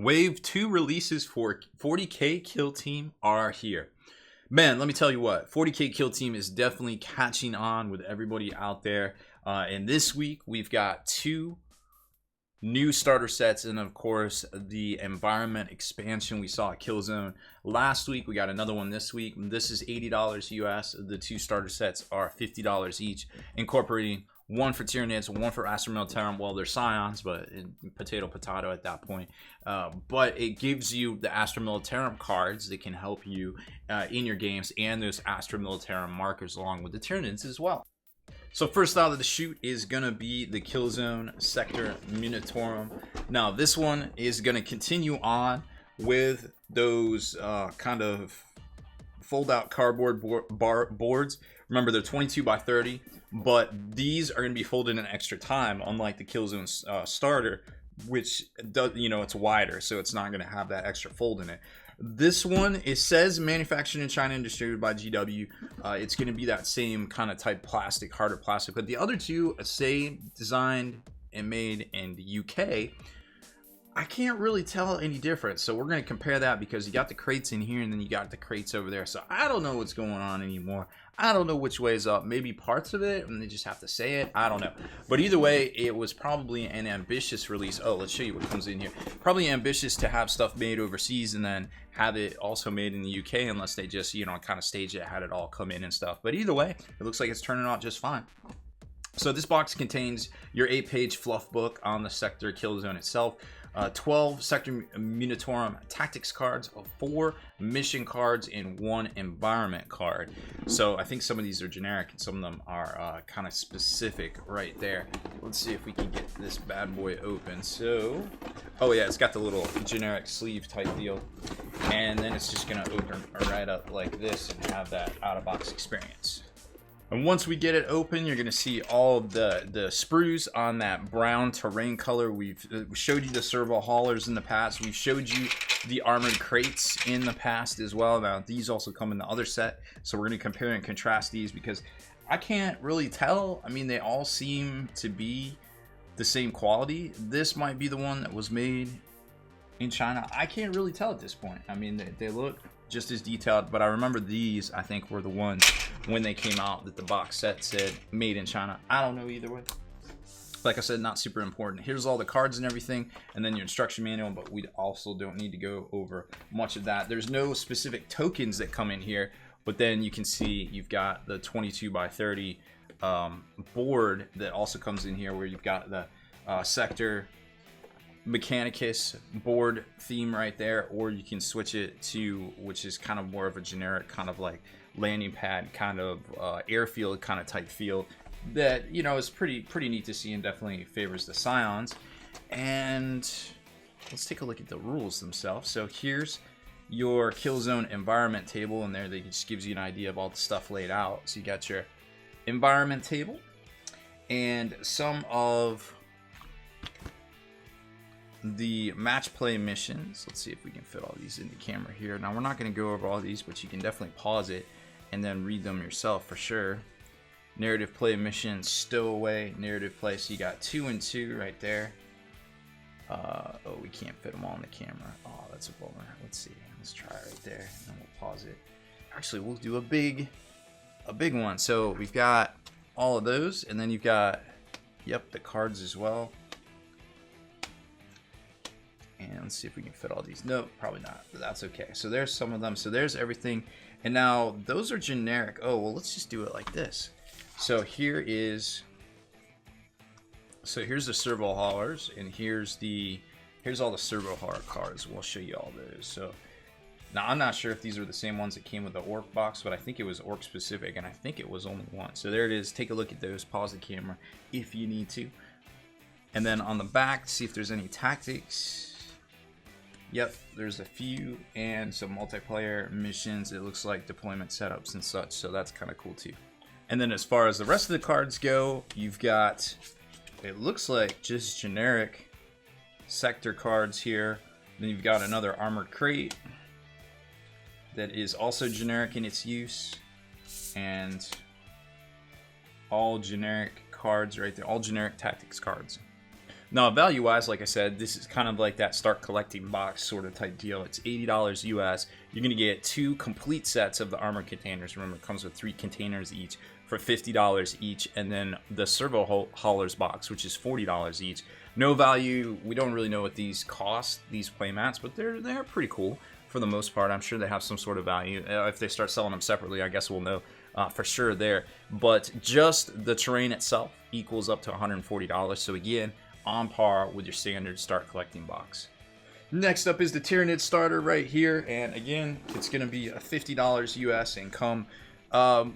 Wave 2 releases for 40k Kill Team are here. Man, let me tell you what, 40k Kill Team is definitely catching on with everybody out there. And this week, we've got 2 new starter sets, and of course, the environment expansion we saw at Killzone last week. We got another one this week. This is $80 US. The 2 starter sets are $50 each, incorporating one for Tyranids, one for Astra Military. Well, they're Scions, but potato at that point. But it gives you the Astra Military cards that can help you in your games, and those Astra Military markers along with the Tyranids as well. So first out of the chute is going to be the Killzone Sector Munitorum. Now this one is going to continue on with those kind of fold out cardboard boards. Remember, they're 22 by 30, but these are going to be folded in extra time, unlike the Killzone starter, which does, it's wider, so it's not going to have that extra fold in it. This one, it says manufactured in China and distributed by GW. It's going to be that same kind of type plastic, harder plastic, but the other two say designed and made in the UK. I can't really tell any difference, so we're going to compare that because you got the crates in here and then you got the crates over there. So I don't know what's going on anymore. I don't know which way is up. Maybe parts of it and they just have to say it. I don't know. But either way, it was probably an ambitious release. Oh, let's show you what comes in here. Probably ambitious to have stuff made overseas and then have it also made in the UK, unless they just, kind of stage it, had it all come in and stuff. But either way, it looks like it's turning out just fine. So this box contains your 8-page fluff book on the Sector Killzone itself. 12 Sector Munitorum tactics cards, 4 mission cards, and 1 environment card. So I think some of these are generic and some of them are kind of specific right there. Let's see if we can get this bad boy open. So, oh yeah, it's got the little generic sleeve type deal. And then it's just going to open right up like this and have that out-of-box experience. And once we get it open, you're going to see all of the sprues on that brown terrain color. We've showed you the servo haulers in the past. We've showed you the armored crates in the past as well. Now, these also come in the other set. So we're going to compare and contrast these because I can't really tell. I mean, they all seem to be the same quality. This might be the one that was made in China. I can't really tell at this point. I mean, they look just as detailed, but I remember these, I think, were the ones when they came out that the box set said made in China. I don't know either way. Like I said, not super important. Here's all the cards and everything, and then your instruction manual, but we also don't need to go over much of that. There's no specific tokens that come in here, but then you can see you've got the 22 by 30 board that also comes in here, where you've got the Sector Mechanicus board theme right there, or you can switch it to, which is kind of more of a generic kind of like landing pad kind of airfield kind of type feel that is pretty neat to see and definitely favors the Scions. And let's take a look at the rules themselves. So here's your Killzone environment table, and there they just gives you an idea of all the stuff laid out. So you got your environment table and some of the match play missions. Let's see if we can fit all these in the camera here. Now, we're not going to go over all these, but you can definitely pause it and then read them yourself for sure. Narrative play missions, stowaway, narrative play. So you got 2 and 2 right there. Oh, we can't fit them all in the camera. Oh, that's a bummer. Let's see. Let's try it right there, and then we'll pause it. Actually, we'll do a big one. So we've got all of those, and then you've got, yep, the cards as well. And let's see if we can fit all these. Nope, probably not, but that's okay. So there's some of them. So there's everything. And now those are generic. Oh, well, let's just do it like this. So here's the servo haulers, and here's all the servo hauler cards. We'll show you all those. So now I'm not sure if these are the same ones that came with the orc box, but I think it was orc specific, and I think it was only one. So there it is. Take a look at those. Pause the camera if you need to. And then on the back, see if there's any tactics. Yep, there's a few and some multiplayer missions. It looks like deployment setups and such, so that's kind of cool too. And then as far as the rest of the cards go, you've got, it looks like just generic sector cards here. Then you've got another armored crate that is also generic in its use, and all generic cards right there, all generic tactics cards. Now, value-wise, like I said, this is kind of like that start collecting box sort of type deal. It's $80 US. You're going to get 2 complete sets of the armor containers. Remember, it comes with 3 containers each for $50 each. And then the servo haulers box, which is $40 each. No value. We don't really know what these cost, these playmats, but they're pretty cool for the most part. I'm sure they have some sort of value. If they start selling them separately, I guess we'll know for sure there. But just the terrain itself equals up to $140. So again, on par with your standard start collecting box. Next up is the Tyranid starter right here, and again, it's going to be a $50 US and come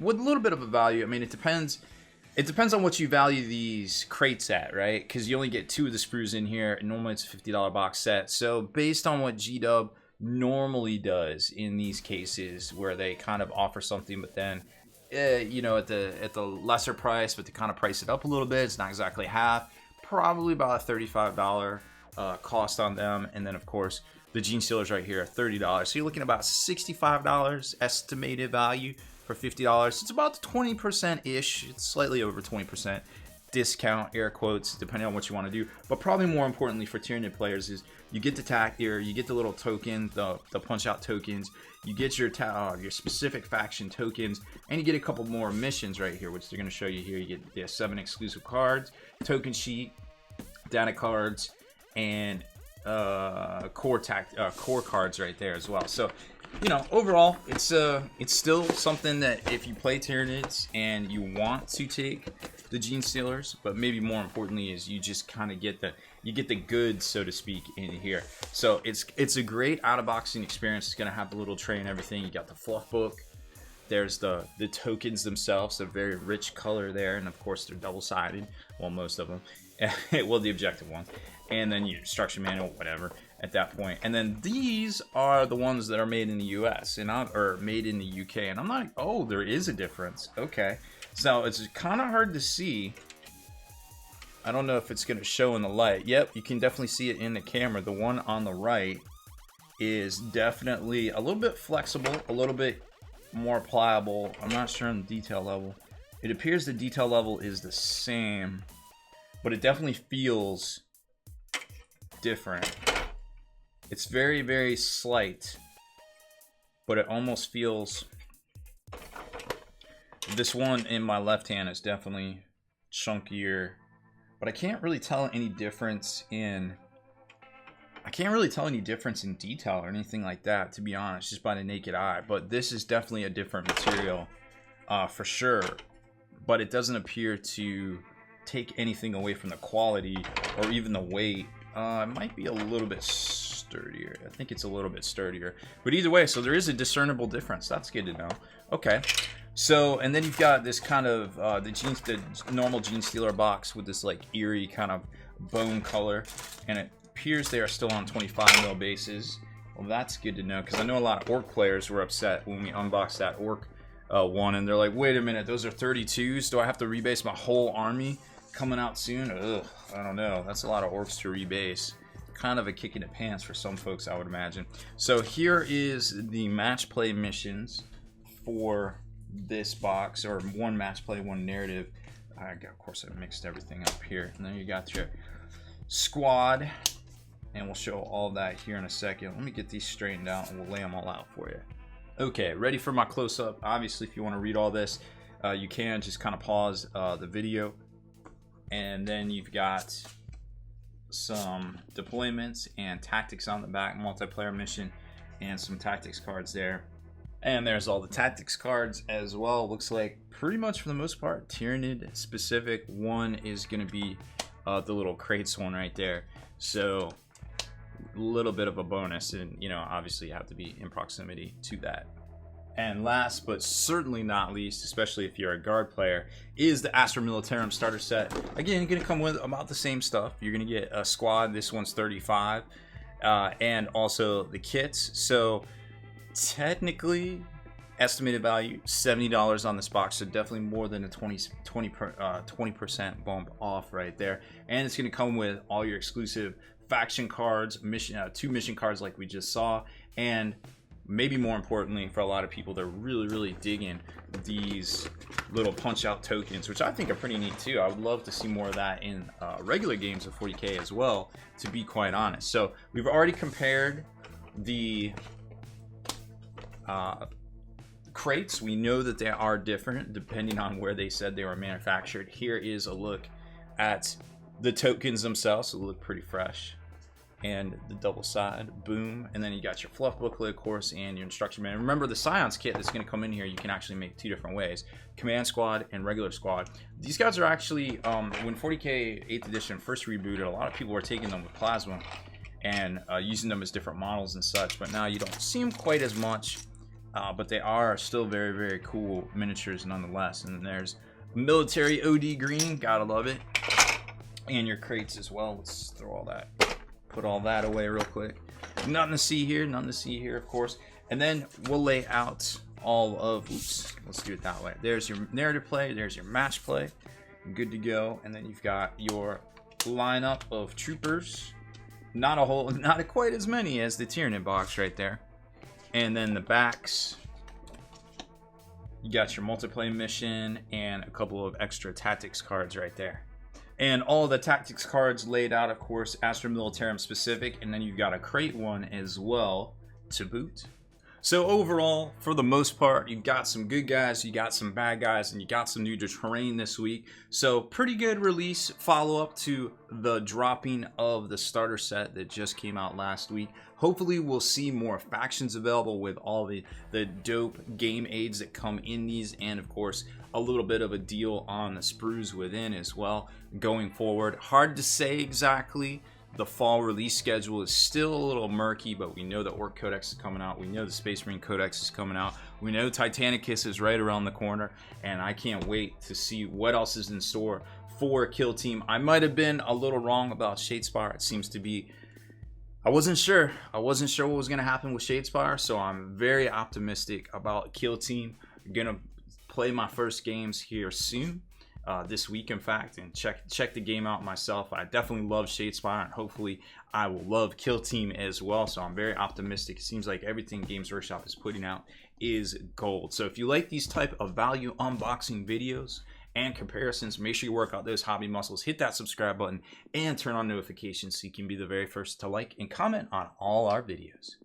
with a little bit of a value. I mean, it depends on what you value these crates at, right? Because you only get 2 of the sprues in here, and normally it's a $50 box set. So based on what G-Dub normally does in these cases, where they kind of offer something, but then you know, at the lesser price, but to kind of price it up a little bit, it's not exactly half. Probably about a $35 cost on them, and then of course the Gene Stealers right here are $30. So you're looking at about $65 estimated value for $50. It's about 20%-ish. It's slightly over 20% discount, air quotes, depending on what you want to do. But probably more importantly for Tyranid players is you get the tack here, you get the little token, the punch out tokens, you get your specific faction tokens, and you get a couple more missions right here, which they're going to show you here. You get 7 exclusive cards, token sheet, data cards, and core cards right there as well. So, you know, overall, it's still something that if you play Tyranids and you want to take the Gene Stealers, but maybe more importantly is you just kind of get the goods, so to speak, in here. So it's a great out-of-boxing experience. It's gonna have the little tray and everything. You got the fluff book. There's the tokens themselves, a very rich color there, and of course they're double-sided. Well, most of them. Well, the objective one, and then your instruction manual, whatever, at that point. And then these are the ones that are made in the US or made in the UK. And I'm like, oh, there is a difference. Okay, so it's kind of hard to see. I don't know if it's going to show in the light. Yep, you can definitely see it in the camera. The one on the right is definitely a little bit flexible, a little bit more pliable. I'm not sure on the detail level. It appears the detail level is the same, but it definitely feels different. It's very, very slight, but it almost feels... This one in my left hand is definitely chunkier, but I can't really tell any difference in... detail or anything like that, to be honest, just by the naked eye. But this is definitely a different material, for sure. But it doesn't appear to take anything away from the quality or even the weight. It might be a little bit sturdier. I think it's a little bit sturdier. But either way, so there is a discernible difference. That's good to know. Okay. So, and then you've got this kind of, the normal Gene Stealer box with this like eerie kind of bone color. And it appears they are still on 25mm bases. Well, that's good to know, because I know a lot of Orc players were upset when we unboxed that Orc one. And they're like, wait a minute, those are 32s? Do I have to rebase my whole army coming out soon? Ugh, I don't know. That's a lot of Orcs to rebase. Kind of a kick in the pants for some folks, I would imagine. So here is the match play missions for this box, or one match play, one narrative. Of course, I mixed everything up here. And then you got your squad, and we'll show all of that here in a second. Let me get these straightened out, and we'll lay them all out for you. Okay, ready for my close-up. Obviously, if you want to read all this, you can just kind of pause the video. And then you've got some deployments and tactics on the back, multiplayer mission, and some tactics cards there. And there's all the tactics cards as well. Looks like pretty much for the most part Tyranid specific. One is going to be the little crates one right there. So a little bit of a bonus, and you know, obviously you have to be in proximity to that. And last but certainly not least, especially if you're a guard player, is the Astra Military starter set. Again, you're going to come with about the same stuff. You're going to get a squad. This one's 35, and also the kits. So technically, estimated value $70 on this box. So definitely more than a 20% bump off right there. And it's going to come with all your exclusive faction cards, mission, 2 mission cards like we just saw, and maybe more importantly for a lot of people, they're really digging these little punch out tokens, which I think are pretty neat too. I would love to see more of that in regular games of 40k as well, to be quite honest. So we've already compared the crates. We know that they are different depending on where they said they were manufactured. Here is a look at the tokens themselves. So they look pretty fresh. And the double side, boom, and then you got your fluff booklet, of course, and your instruction manual. Remember, the Scions kit that's going to come in here, you can actually make 2 different ways: Command Squad and regular squad. These guys are actually, when 40k 8th edition first rebooted, a lot of people were taking them with plasma and using them as different models and such, but now you don't see them quite as much, but they are still very cool miniatures nonetheless. And then there's military OD green, gotta love it, and your crates as well. Let's throw all that. Put all that away real quick. Nothing to see here, of course. And then we'll lay out all of, oops, let's do it that way. There's your narrative play, there's your match play, good to go. And then you've got your lineup of troopers. Not quite as many as the Tyranid box right there. And then the backs, you got your multiplayer mission and a couple of extra tactics cards right there. And all the tactics cards laid out, of course, Astra Military specific, and then you've got a crate one as well to boot. So overall, for the most part, you got some good guys, you got some bad guys, and you got some new terrain this week. So pretty good release follow-up to the dropping of the starter set that just came out last week. Hopefully we'll see more factions available with all the dope game aids that come in these, and of course a little bit of a deal on the sprues within as well going forward. Hard to say exactly. The fall release schedule is still a little murky, but we know the Orc Codex is coming out. We know the Space Marine Codex is coming out. We know Titanicus is right around the corner, and I can't wait to see what else is in store for Kill Team. I might have been a little wrong about Shadespire. It seems to be, I wasn't sure what was going to happen with Shadespire, so I'm very optimistic about Kill Team. I'm going to play my first games here soon. This week, in fact, and check the game out myself. I definitely love Shadespire, and hopefully I will love Kill Team as well. So I'm very optimistic. It seems like everything Games Workshop is putting out is gold. So if you like these type of value unboxing videos and comparisons, make sure you work out those hobby muscles. Hit that subscribe button and turn on notifications so you can be the very first to like and comment on all our videos.